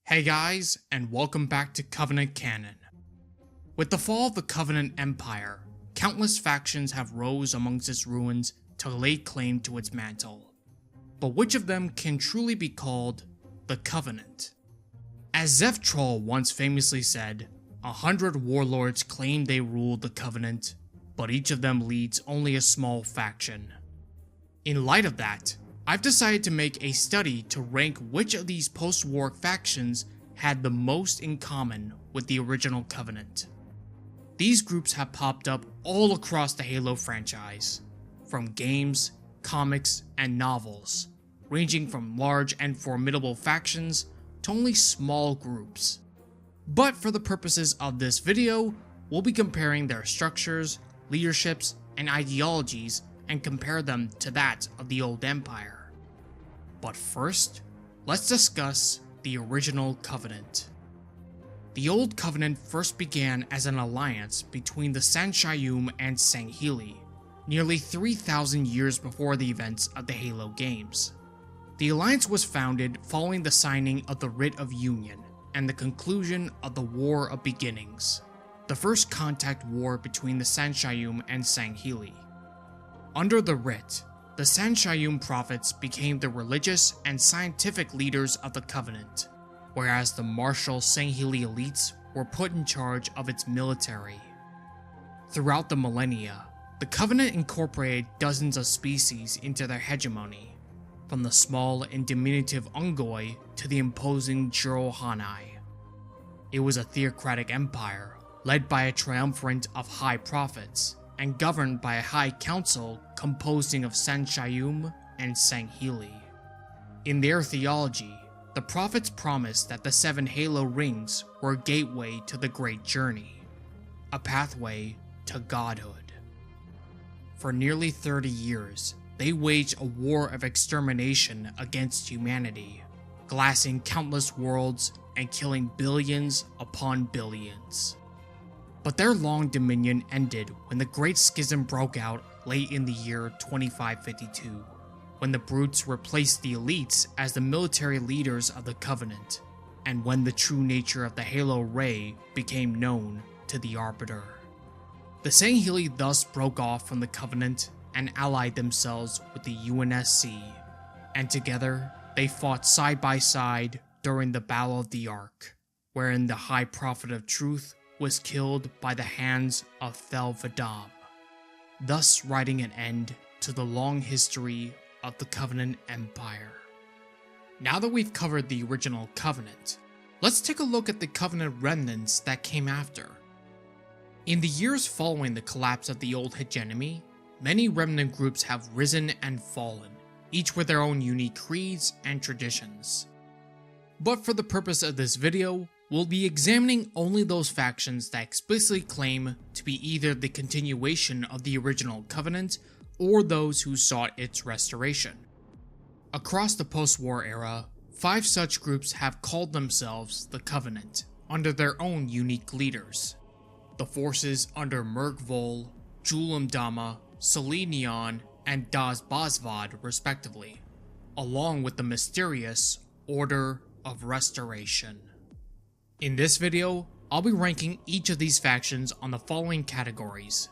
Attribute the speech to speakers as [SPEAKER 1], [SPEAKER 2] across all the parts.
[SPEAKER 1] Hey guys, and welcome back to Covenant Canon. With the fall of the Covenant Empire, countless factions have rose amongst its ruins to lay claim to its mantle. But which of them can truly be called the Covenant? As Zeph Troll once famously said, 100 warlords claim they rule the Covenant, but each of them leads only a small faction. In light of that, I've decided to make a study to rank which of these post-war factions had the most in common with the original Covenant. These groups have popped up all across the Halo franchise, from games, comics, and novels, ranging from large and formidable factions to only small groups. But for the purposes of this video, we'll be comparing their structures, leaderships, and ideologies and compare them to that of the old Empire. But first, let's discuss the original Covenant. The Old Covenant first began as an alliance between the Sanshayum and Sangheili, nearly 3,000 years before the events of the Halo games. The alliance was founded following the signing of the Writ of Union and the conclusion of the War of Beginnings, the first contact war between the Sanshayum and Sangheili. Under the Writ, the Sanshayum prophets became the religious and scientific leaders of the Covenant, whereas the martial Sangheili elites were put in charge of its military. Throughout the millennia, the Covenant incorporated dozens of species into their hegemony, from the small and diminutive Ungoi to the imposing Juro-Hanai. It was a theocratic empire, led by a triumvirate of high prophets, and governed by a high council composing of Sanshayum and Sangheili. In their theology, the prophets promised that the 7 Halo rings were a gateway to the Great Journey, a pathway to godhood. For nearly 30 years, they waged a war of extermination against humanity, glassing countless worlds and killing billions upon billions. But their long dominion ended when the Great Schism broke out late in the year 2552, when the Brutes replaced the Elites as the military leaders of the Covenant, and when the true nature of the Halo Ray became known to the Arbiter. The Sangheili thus broke off from the Covenant and allied themselves with the UNSC, and together they fought side by side during the Battle of the Ark, wherein the High Prophet of Truth was killed by the hands of Thel 'Vadam, thus writing an end to the long history of the Covenant Empire. Now that we've covered the original Covenant, let's take a look at the Covenant Remnants that came after. In the years following the collapse of the old hegemony, many Remnant groups have risen and fallen, each with their own unique creeds and traditions. But for the purpose of this video, we'll be examining only those factions that explicitly claim to be either the continuation of the original Covenant or those who sought its restoration. Across the post-war era, 5 such groups have called themselves the Covenant, under their own unique leaders. The forces under Merk, Mdama, Sali Nyon, and Das Basvad respectively, along with the mysterious Order of Restoration. In this video, I'll be ranking each of these factions on the following categories: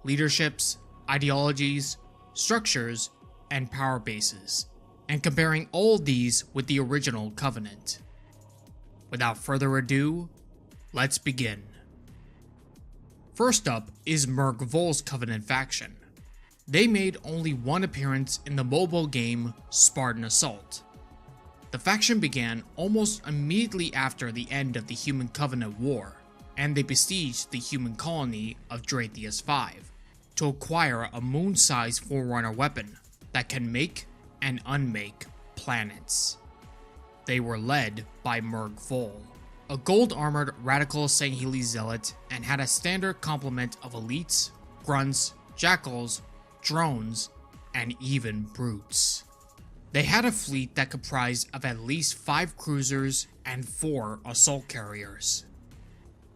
[SPEAKER 1] leaderships, ideologies, structures, and power bases, and comparing all of these with the original Covenant. Without further ado, let's begin. First up is Merk Covenant faction. They made only one appearance in the mobile game Spartan Assault. The faction began almost immediately after the end of the Human Covenant War, and they besieged the human colony of Dratheus 5 to acquire a moon-sized Forerunner weapon that can make and unmake planets. They were led by Merk, a gold-armored radical Sangheili zealot, and had a standard complement of elites, grunts, jackals, drones, and even brutes. They had a fleet that comprised of at least 5 cruisers and 4 assault carriers.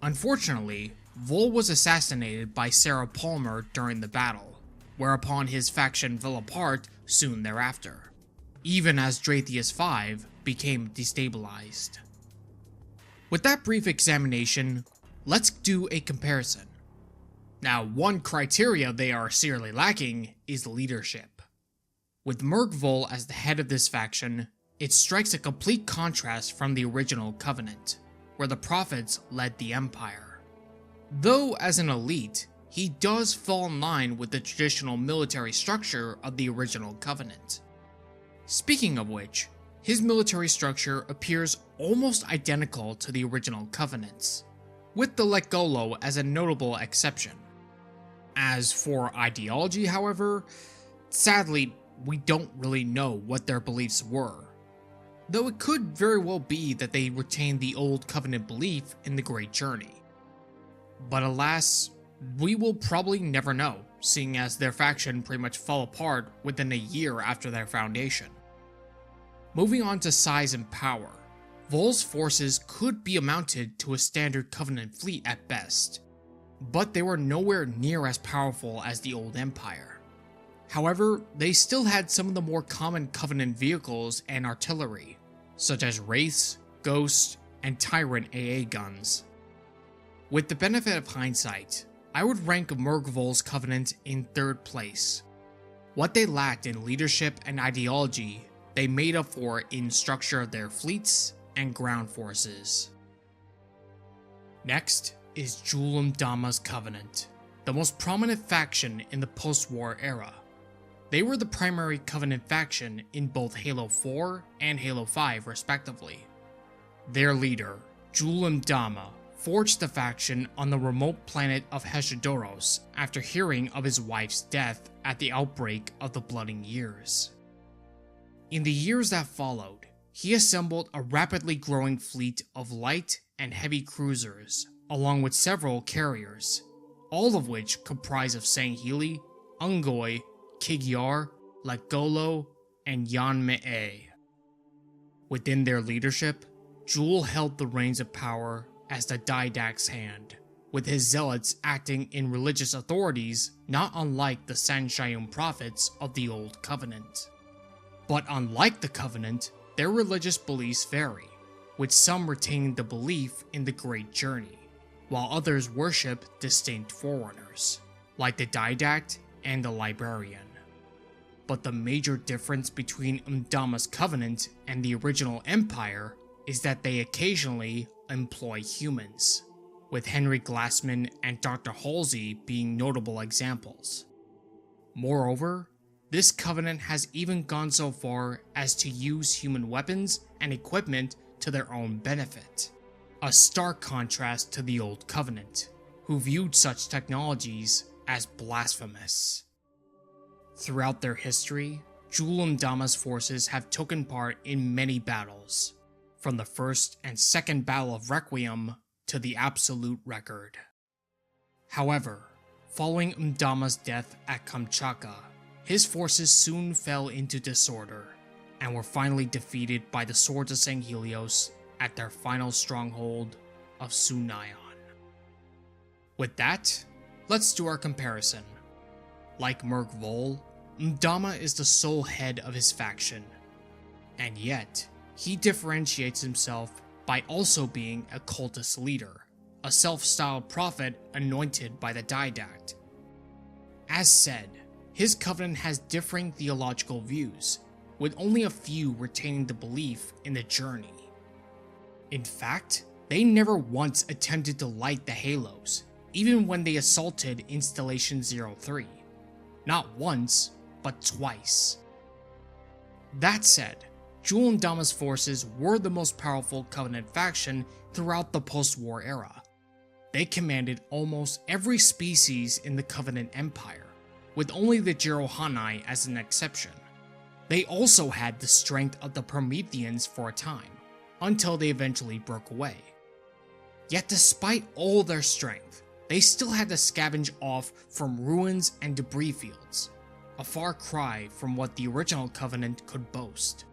[SPEAKER 1] Unfortunately, Vol was assassinated by Sarah Palmer during the battle, whereupon his faction fell apart soon thereafter, even as Dratheus 5 became destabilized. With that brief examination, let's do a comparison. Now, one criteria they are seriously lacking is leadership. With Merk as the head of this faction, it strikes a complete contrast from the original Covenant, where the prophets led the Empire. Though as an elite, he does fall in line with the traditional military structure of the original Covenant. Speaking of which, his military structure appears almost identical to the original Covenant's, with the Lekgolo as a notable exception. As for ideology, however, sadly, we don't really know what their beliefs were, though it could very well be that they retained the old Covenant belief in the Great Journey. But alas, we will probably never know, seeing as their faction pretty much fell apart within a year after their foundation. Moving on to size and power, Vol's forces could be amounted to a standard Covenant fleet at best, but they were nowhere near as powerful as the old Empire. However, they still had some of the more common Covenant vehicles and artillery, such as Wraiths, Ghosts, and Tyrant AA guns. With the benefit of hindsight, I would rank Merkvol's Covenant in third place. What they lacked in leadership and ideology, they made up for in structure of their fleets and ground forces. Next is Mdama's Covenant, the most prominent faction in the post-war era. They were the primary Covenant faction in both Halo 4 and Halo 5 respectively. Their leader, Mdama, forged the faction on the remote planet of Heshadoros after hearing of his wife's death at the outbreak of the Blooding Years. In the years that followed, he assembled a rapidly growing fleet of light and heavy cruisers, along with several carriers, all of which comprise of Sangheili, Ungoi, Kigyar, Lekgolo, and Yanmei. Within their leadership, Jul held the reins of power as the Didact's hand, with his zealots acting in religious authorities not unlike the Sanshayun prophets of the Old Covenant. But unlike the Covenant, their religious beliefs vary, with some retaining the belief in the Great Journey, while others worship distinct forerunners, like the Didact and the Librarian. But the major difference between Mdama's Covenant and the original Empire is that they occasionally employ humans, with Henry Glassman and Dr. Halsey being notable examples. Moreover, this Covenant has even gone so far as to use human weapons and equipment to their own benefit, a stark contrast to the Old Covenant, who viewed such technologies as blasphemous. Throughout their history, Mdama's forces have taken part in many battles, from the First and Second Battle of Requiem to the Absolute Record. However, following Mdama's death at Kamchatka, his forces soon fell into disorder, and were finally defeated by the Swords of Sanghelios at their final stronghold of Sunayon. With that, let's do our comparison. Like Merk, Mdama is the sole head of his faction, and yet, he differentiates himself by also being a cultist leader, a self-styled prophet anointed by the Didact. As said, his covenant has differing theological views, with only a few retaining the belief in the journey. In fact, they never once attempted to light the halos, even when they assaulted Installation 03. Not once, but twice. That said, Mdama's forces were the most powerful Covenant faction throughout the post-war era. They commanded almost every species in the Covenant Empire, with only the Jerohanai as an exception. They also had the strength of the Prometheans for a time, until they eventually broke away. Yet despite all their strength, they still had to scavenge off from ruins and debris fields, a far cry from what the original Covenant could boast.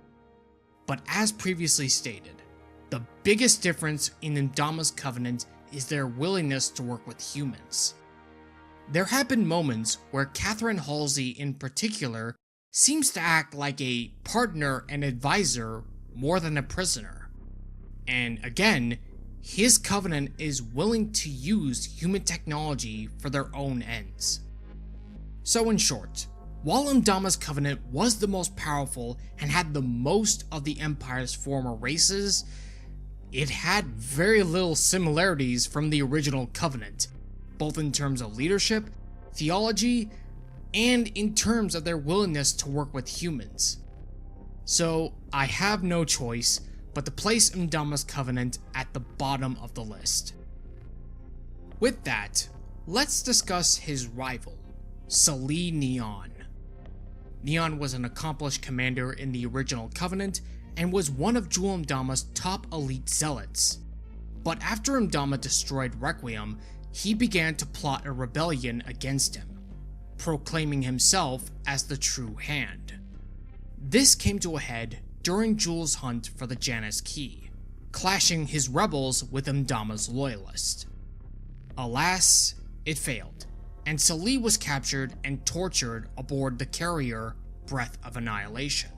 [SPEAKER 1] But as previously stated, the biggest difference in Mdama's Covenant is their willingness to work with humans. There have been moments where Catherine Halsey in particular seems to act like a partner and advisor more than a prisoner. And again, his Covenant is willing to use human technology for their own ends. So in short, while Mdama's Covenant was the most powerful and had the most of the Empire's former races, it had very little similarities from the original Covenant, both in terms of leadership, theology, and in terms of their willingness to work with humans. So I have no choice but to place Mdama's Covenant at the bottom of the list. With that, let's discuss his rival, Sali Nyon. Nyon was an accomplished commander in the original Covenant and was one of Jewel Mdama's top elite zealots. But after Mdama destroyed Requiem, he began to plot a rebellion against him, proclaiming himself as the true hand. This came to a head during Jewel's hunt for the Janus Key, clashing his rebels with Mdama's loyalists. Alas, it failed, and Sali was captured and tortured aboard the carrier Breath of Annihilation.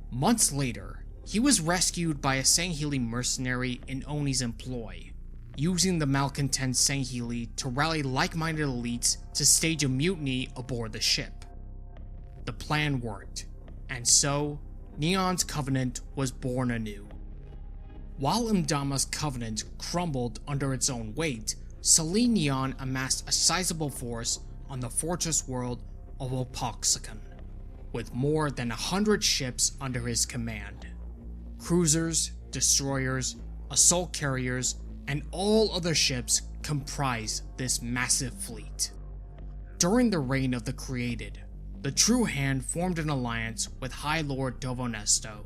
[SPEAKER 1] Months later, he was rescued by a Sangheili mercenary in Oni's employ, using the malcontent Sangheili to rally like-minded elites to stage a mutiny aboard the ship. The plan worked, and so Nyon's Covenant was born anew. While Mdama's Covenant crumbled under its own weight, Sali Nyon amassed a sizable force on the fortress world of Opoxakan, with more than 100 ships under his command. Cruisers, destroyers, assault carriers, and all other ships comprise this massive fleet. During the reign of the Created, the True Hand formed an alliance with High Lord Dovonesto.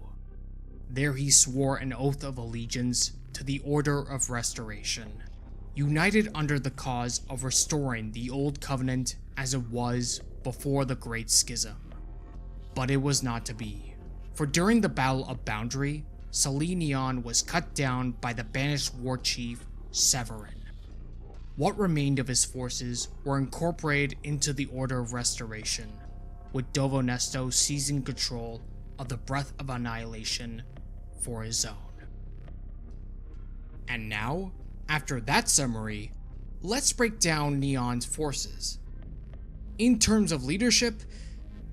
[SPEAKER 1] There he swore an oath of allegiance to the Order of Restoration, united under the cause of restoring the Old Covenant as it was before the Great Schism. But it was not to be, for during the Battle of Boundary, Sali Nyon was cut down by the banished war chief Severin. What remained of his forces were incorporated into the Order of Restoration, with Dovonesto seizing control of the Breath of Annihilation for his own. And now, after that summary, let's break down Nyon's forces. In terms of leadership,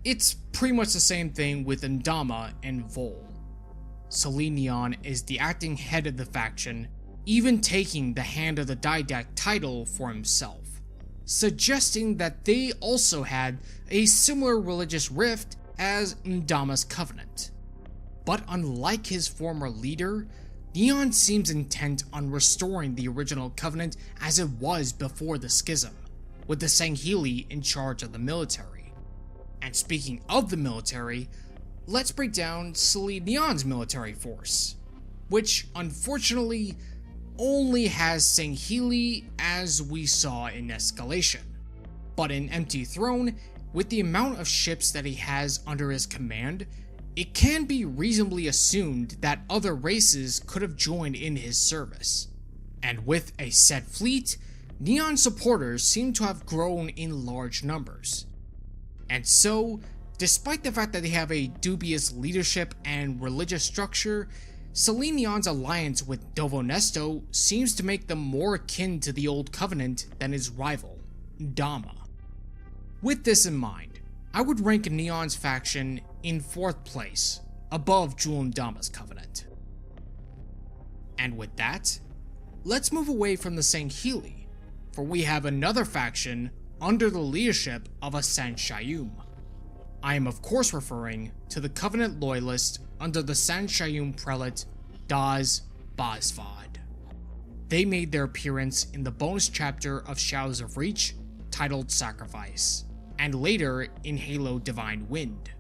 [SPEAKER 1] it's pretty much the same thing with Mdama and Vol. Sali Nyon is the acting head of the faction, even taking the Hand of the Didact title for himself, suggesting that they also had a similar religious rift as Mdama's Covenant. But unlike his former leader, Nyon seems intent on restoring the original Covenant as it was before the Schism, with the Sangheili in charge of the military. And speaking of the military, let's break down Sali Nyon's military force, which unfortunately only has Sangheili as we saw in Escalation. But in Empty Throne, with the amount of ships that he has under his command, it can be reasonably assumed that other races could have joined in his service. And with a set fleet, Nyon supporters seem to have grown in large numbers. And so, despite the fact that they have a dubious leadership and religious structure, Sali Nyon's alliance with Dovonesto seems to make them more akin to the Old Covenant than his rival, Mdama. With this in mind, I would rank Nyon's faction in 4th place, above Jewel Mdama's Covenant. And with that, let's move away from the Sangheili, for we have another faction under the leadership of a Sanshayum. I am of course referring to the Covenant Loyalists under the Sanshayum prelate Daz Bazvad. They made their appearance in the bonus chapter of Shadows of Reach titled Sacrifice, and later in Halo Divine Wind.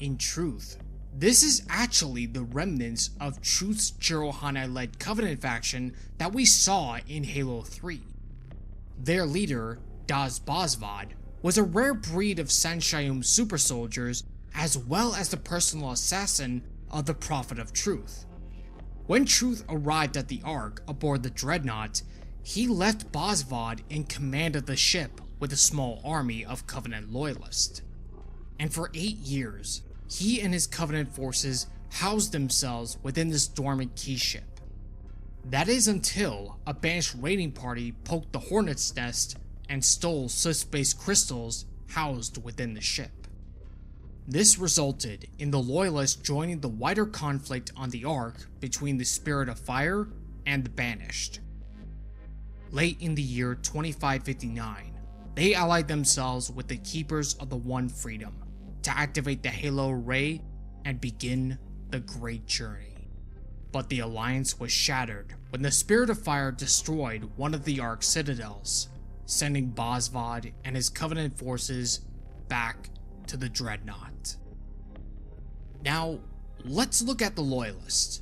[SPEAKER 1] In truth, this is actually the remnants of Truth's Jirohana-led Covenant faction that we saw in Halo 3. Their leader, Daz Bazvad, was a rare breed of Sanshayum super soldiers as well as the personal assassin of the Prophet of Truth. When Truth arrived at the Ark aboard the Dreadnought, he left Bazvad in command of the ship with a small army of Covenant loyalists. And for 8 years, he and his Covenant forces housed themselves within this dormant key ship. That is until a banished raiding party poked the Hornet's nest and stole Swift-based crystals housed within the ship. This resulted in the Loyalists joining the wider conflict on the Ark between the Spirit of Fire and the Banished. Late in the year 2559, they allied themselves with the Keepers of the One Freedom to activate the Halo Ray and begin the Great Journey. But the alliance was shattered when the Spirit of Fire destroyed one of the Ark's citadels, sending Bosvad and his Covenant forces back to the Dreadnought. Now, let's look at the Loyalists.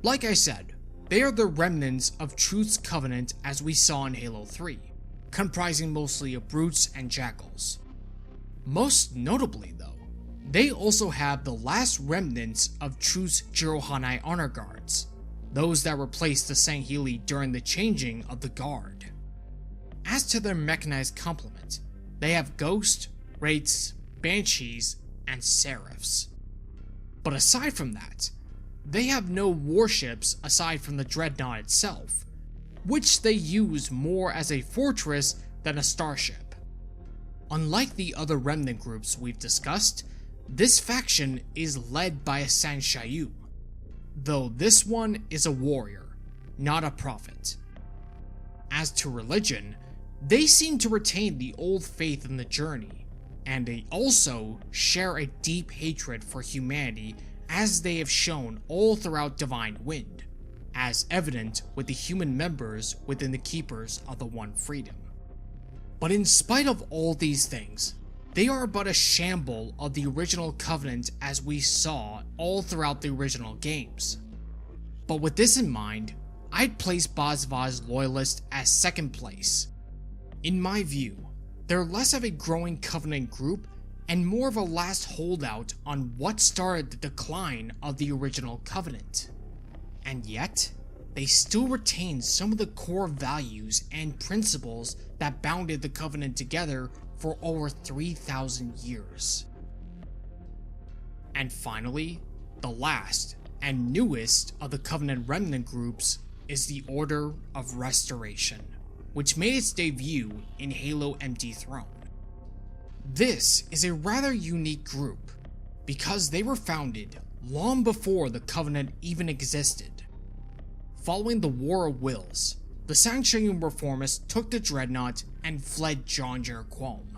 [SPEAKER 1] Like I said, they are the remnants of Truth's Covenant as we saw in Halo 3, comprising mostly of brutes and jackals. Most notably though, they also have the last remnants of Truth's Jirohanai honor guards, those that replaced the Sangheili during the changing of the guard. As to their mechanized complement, they have Ghost, Wraiths, Banshees, and Seraphs. But aside from that, they have no warships aside from the Dreadnought itself, which they use more as a fortress than a starship. Unlike the other remnant groups we've discussed, this faction is led by a Sanshayu, though this one is a warrior, not a prophet. As to religion, they seem to retain the old faith in the journey, and they also share a deep hatred for humanity as they have shown all throughout Divine Wind, as evident with the human members within the Keepers of the One Freedom. But in spite of all these things, they are but a shamble of the original Covenant as we saw all throughout the original games. But with this in mind, I'd place Bosvad's Loyalists as second place. In my view, they're less of a growing Covenant group and more of a last holdout on what started the decline of the original Covenant. And yet, they still retain some of the core values and principles that bounded the Covenant together for over 3,000 years. And finally, the last and newest of the Covenant Remnant groups is the Order of Restoration, which made its debut in Halo Empty Throne. This is a rather unique group, because they were founded long before the Covenant even existed. Following the War of Wills, the Sanctuarium Reformists took the Dreadnought and fled Jonjer Qualm.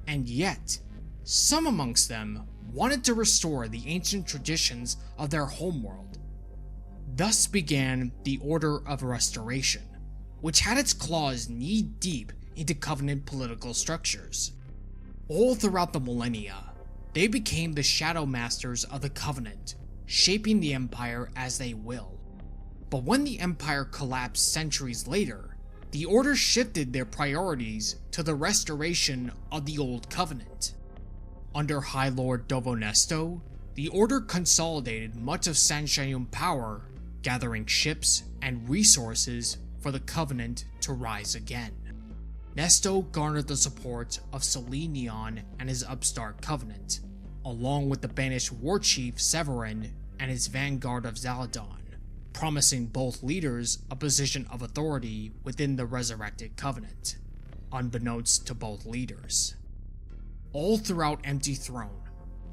[SPEAKER 1] And yet, some amongst them wanted to restore the ancient traditions of their homeworld. Thus began the Order of Restoration, which had its claws knee-deep into Covenant political structures. All throughout the millennia, they became the Shadow Masters of the Covenant, shaping the Empire as they will. But when the Empire collapsed centuries later, the Order shifted their priorities to the restoration of the Old Covenant. Under High Lord Dovonesto, the Order consolidated much of Sanshaiyum power, gathering ships and resources for the Covenant to rise again. Nesto garnered the support of Sali Nyon and his upstart Covenant, along with the banished war chief Severin and his vanguard of Zaladon, promising both leaders a position of authority within the resurrected Covenant, unbeknownst to both leaders. All throughout Empty Throne,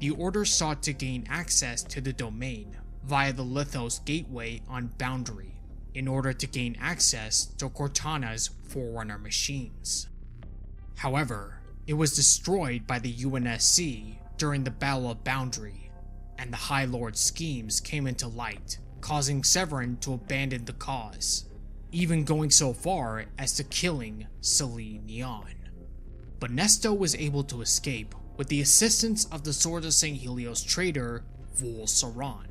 [SPEAKER 1] the Order sought to gain access to the domain via the Lithos Gateway on Boundary, in order to gain access to Cortana's Forerunner machines. However, it was destroyed by the UNSC during the Battle of Boundary, and the High Lord's schemes came into light, causing Severin to abandon the cause, even going so far as to killing Sali Nyon. But Nesto was able to escape with the assistance of the Sword of Sanghelios trader Vul Saran.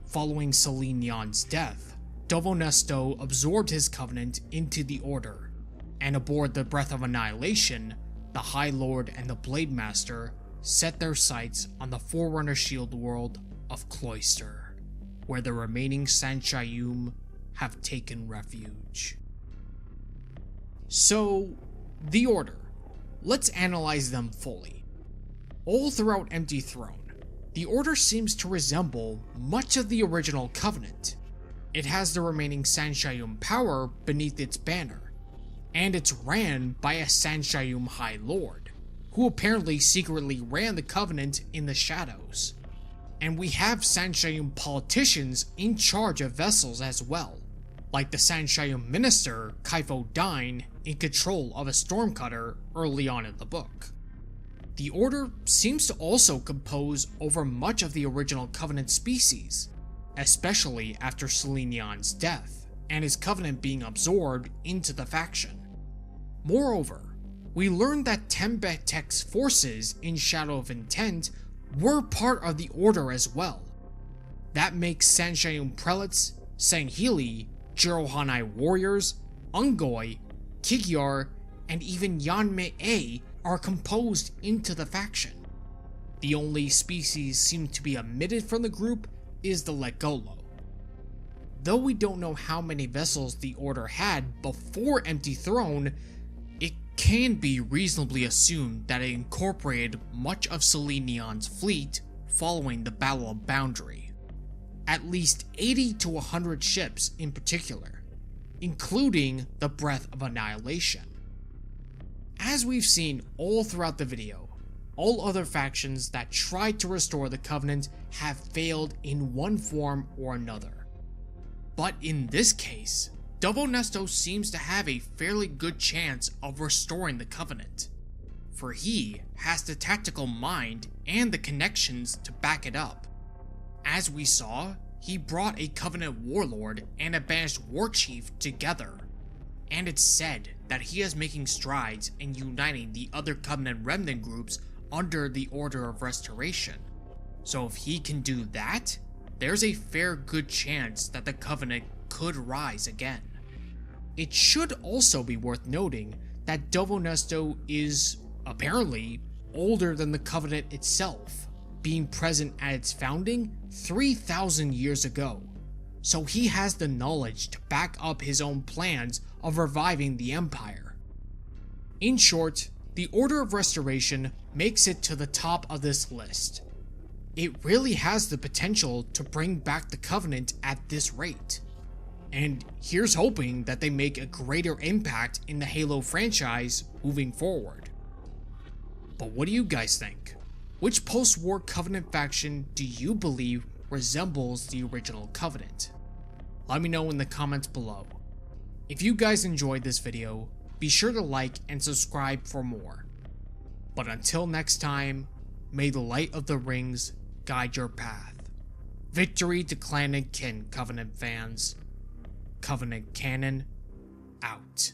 [SPEAKER 1] Following Sali Nyon's death, Dovonesto absorbed his Covenant into the Order, and aboard the Breath of Annihilation, the High Lord and the Blade Master set their sights on the Forerunner shield world of Cloister, where the remaining Sanshaiyum have taken refuge. So, the Order. Let's analyze them fully. All throughout Empty Throne, the Order seems to resemble much of the original Covenant. it has the remaining Sanshayum power beneath its banner, and it's ran by a Sanshayum High Lord, who apparently secretly ran the Covenant in the shadows. And we have Sanshayum politicians in charge of vessels as well, like the Sanshayum minister Kaifo Dine in control of a stormcutter early on in the book. The Order seems to also compose over much of the original Covenant species, especially after Sali Nyon's death, and his Covenant being absorbed into the faction. Moreover, we learned that Tembetek's forces in Shadow of Intent were part of the Order as well. That makes Sanshayum prelates, Sanghili, Jirohanai warriors, Ungoi, Kigyar, and even Yanmei are composed into the faction. The only species seemed to be omitted from the group is the Legolo. Though we don't know how many vessels the Order had before Empty Throne, it can be reasonably assumed that it incorporated much of Sali Nyon's fleet following the Battle of Boundary. At least 80 to 100 ships in particular, including the Breath of Annihilation. As we've seen all throughout the video, all other factions that tried to restore the Covenant have failed in one form or another. But in this case, Dovonesto seems to have a fairly good chance of restoring the Covenant, for he has the tactical mind and the connections to back it up. As we saw, he brought a Covenant warlord and a banished warchief together, and it's said that he is making strides in uniting the other Covenant Remnant groups under the Order of Restoration. So if he can do that, there's a fair good chance that the Covenant could rise again. It should also be worth noting that Dovonesto is, apparently, older than the Covenant itself, being present at its founding 3,000 years ago, so he has the knowledge to back up his own plans of reviving the Empire. In short, the Order of Restoration makes it to the top of this list. It really has the potential to bring back the Covenant at this rate, and here's hoping that they make a greater impact in the Halo franchise moving forward. But what do you guys think? Which post-war Covenant faction do you believe resembles the original Covenant? Let me know in the comments below. If you guys enjoyed this video, be sure to like and subscribe for more. But until next time, may the light of the rings guide your path. Victory to Clan and Kin, Covenant fans. Covenant Canon, out.